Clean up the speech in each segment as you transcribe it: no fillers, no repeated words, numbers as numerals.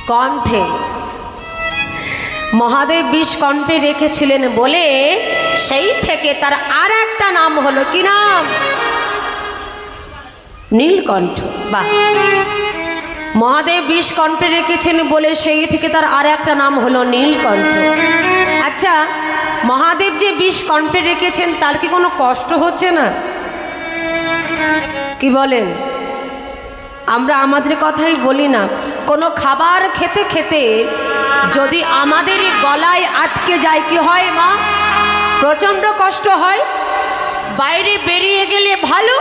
কণ্ঠে। মহাদেব বিষ কণ্ঠে রেখেছিলেন বলে সেই থেকে তার আর একটা নাম হলো, কি নাম? নীলকণ্ঠ। বাহ! মহাদেব বিষ কণ্ঠে রেখেছেন বলে সেই থেকে তার আর একটা নাম হলো নীলকণ্ঠ। আচ্ছা, মহাদেব যে বিষ কণ্ঠে রেখেছেন তার কি কোনো কষ্ট হচ্ছে না? কি বলেন? আমরা আমাদের কথাই বলি না, কোনো খাবার খেতে খেতে যদি আমাদের গলায় আটকে যায় কি হয় মা? প্রচণ্ড কষ্ট হয়। বাইরে বেরিয়ে গেলে ভালো,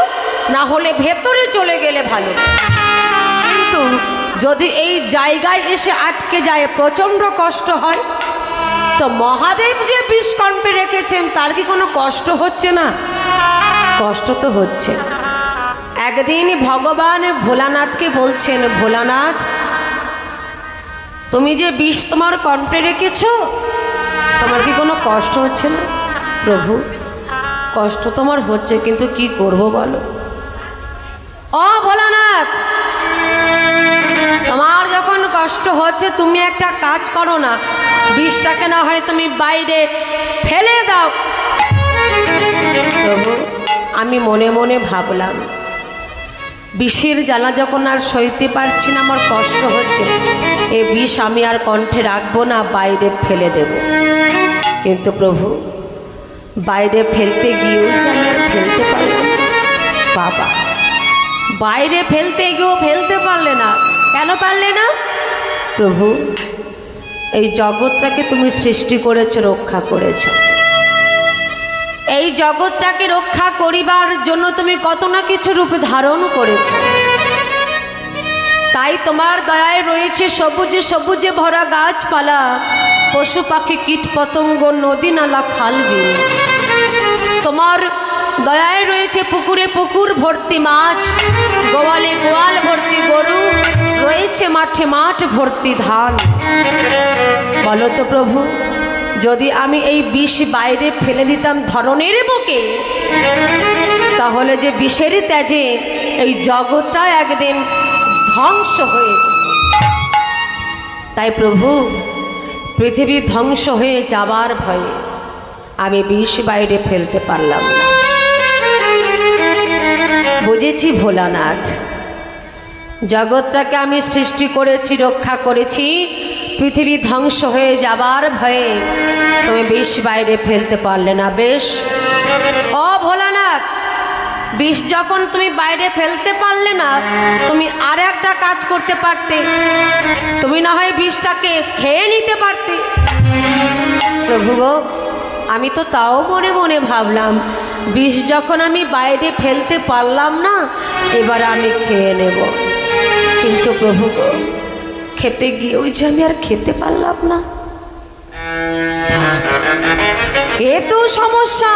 না হলে ভেতরে চলে গেলে ভালো, কিন্তু যদি এই জায়গায় এসে আটকে যায় প্রচণ্ড কষ্ট হয়। তো মহাদেব যে বিষ কণ্ঠে রেখেছেন তার কি কোনো কষ্ট হচ্ছে না? কষ্ট তো হচ্ছে। একদিন ভগবান ভোলানাথকে বলছেন, ভোলানাথ, তুমি যে বিষ তোমার কণ্ঠে রেখেছো, তোমার কি কোনো কষ্ট হচ্ছে না? প্রভু, কষ্ট তোমার হচ্ছে, কিন্তু কি করব বলো। ও ভোলানাথ, তোমার যখন কষ্ট হচ্ছে তুমি একটা কাজ করো না, বিষটাকে না হয় তুমি বাইরে ফেলে দাও। প্রভু, আমি মনে মনে ভাবলাম, বিষের জ্বালা যখন আর সইতে পারছি না, আমার কষ্ট হচ্ছে, এ বিষ আমি আর কণ্ঠে রাখবো না, বাইরে ফেলে দেব। কিন্তু প্রভু, বাইরে ফেলতে গিয়েও যে আমি আর ফেলতে পারলাম না। বাবা, বাইরে ফেলতে গিয়েও ফেলতে পারলে না, কেন পারলে না? প্রভু, এই জগৎটাকে তুমি সৃষ্টি করেছো, রক্ষা করেছো। এই জগৎটাকে রক্ষা করিবার জন্য তুমি কত না কিছু রূপ ধারণ করেছো। তাই তোমার দয়ায় রয়েছে সবুজে সবুজে ভরা গাছপালা, পশু পাখি, কীট পতঙ্গ, নদী নালা, খাল বিল। তোমার দয়ায় রয়েছে পুকুরে পুকুর ভর্তি মাছ, গোয়ালে গোয়াল ভর্তি গরু, রয়েছে মাঠে মাঠ ভর্তি ধান। বলো তো প্রভু, যদি আমি এই বিষ বাইরে ফেলে দিতাম ধরনের বুকে, তাহলে যে বিষের তেজে এই জগৎটা একদিন ধ্বংস হয়ে যেত। তাই প্রভু, পৃথিবী ধ্বংস হয়ে যাবার ভয়ে আমি বিষ বাইরে ফেলতে পারলাম না। বুঝেছি ভোলানাথ, জগৎটাকে আমি সৃষ্টি করেছি, রক্ষা করেছি, পৃথিবী ধ্বংস হয়ে যাবার ভয়ে তুমি বিষ বাইরে ফেলতে পারলে না। বেশ, ও ভোলানাথ, বিষ যখন তুমি বাইরে ফেলতে পারলে না, তুমি আর একটা কাজ করতে পারতে, তুমি না হয় বিষটাকে খেয়ে নিতে পারতে। প্রভু গো, আমি তো তাও মনে মনে ভাবলাম, বিষ যখন আমি বাইরে ফেলতে পারলাম না, এবার আমি খেয়ে নেব। কিন্তু প্রভু গো, খেতে গিয়ে ওই যে আমি আর খেতে পারলাম না। এ তো সমস্যা,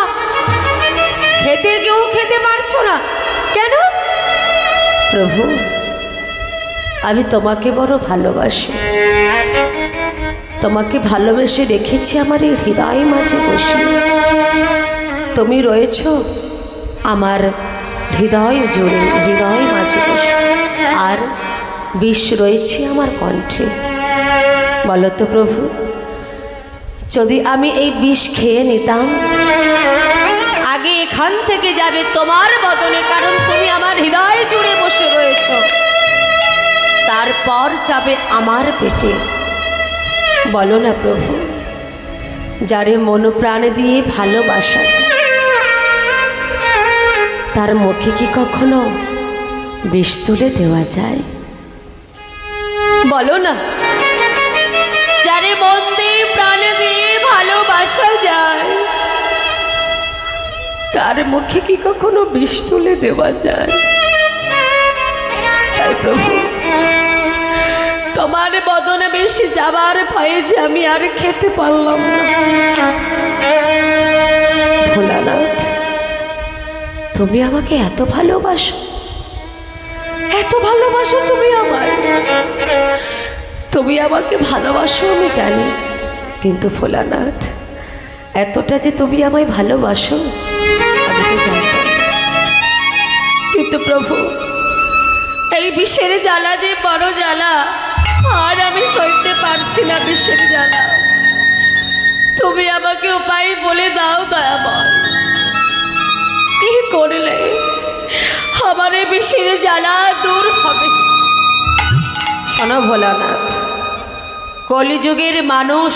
খেতে গিয়েও খেতে পারছো না কেন? প্রভু, আমি তোমাকে বড় ভালোবাসি, তোমাকে ভালোবেসে রেখেছি আমার এই হৃদয় মাঝে বসে। তুমি রয়েছ আমার হৃদয় জুড়ে, হৃদয় মাঝে বসে, আর বিষ রয়েছে আমার কণ্ঠে। বলো তো প্রভু, যদি আমি এই বিষ খেয়ে নিতাম, আগে এখান থেকে যাবে তোমার বদলে, কারণ তুমি আমার হৃদয় জুড়ে বসে রয়েছ, তারপর যাবে আমার পেটে। বলো না প্রভু, যারে মন প্রাণ দিয়ে ভালোবাসা তার মুখে কি কখনো বিষ তুলে দেওয়া যায়? বলো না, যারে মন দিয়ে প্রাণ দিয়ে ভালোবাসা যায় তার মুখে কি কখনো বিষ তুলে দেওয়া যায়? তাই প্রভু, তোমার বদনে বেশি যাবার ভয়ে যে আমি আর খেতে পারলাম না। ভোলানাথ, তুমি আমাকে এত ভালোবাসো, এত ভালোবাসো তুমি আমায়। তুমি আমাকে ভালোবাসো আমি জানি, কিন্তু ভোলানাথ, এতটা যে তুমি আমায় ভালোবাসো আমি তো জানতাম। কিন্তু প্রভু, এই বিষের জ্বালা যে বড় জ্বালা, আর আমি পারছি না বিষের জ্বালা, তুমি আমাকে উপায় বলে দাও দয়াময়। কি করলে আমার এই বিষের জ্বালা দূর হবে? শোনো ভোলানাথ, কলিযুগের মানুষ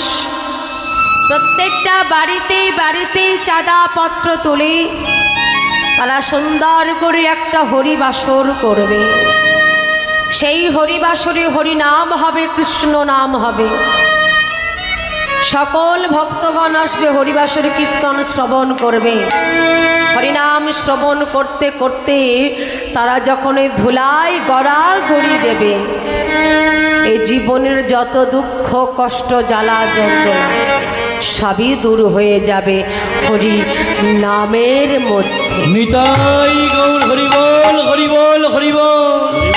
প্রত্যেকটা বাড়িতেই বাড়িতেই চাঁদা পত্র তুলে তারা সুন্দর করে একটা হরিবাসর করবে। সেই হরিবাসরে হরি নাম হবে, কৃষ্ণ নাম হবে। সকল ভক্তগণ আসবে, হরিবাসরে কীর্তন শ্রবণ করবে। হরিনাম শ্রবণ করতে করতে তারা যখন এই ধুলায় গড়াগড়ি দেবে, এই জীবনের যত দুঃখ কষ্ট জ্বালা যন্ত্রণা সবই দূর হয়ে যাবে হরি নামের মধ্যে। নিতাই গৌর হরি বল হরি বল হরি বল।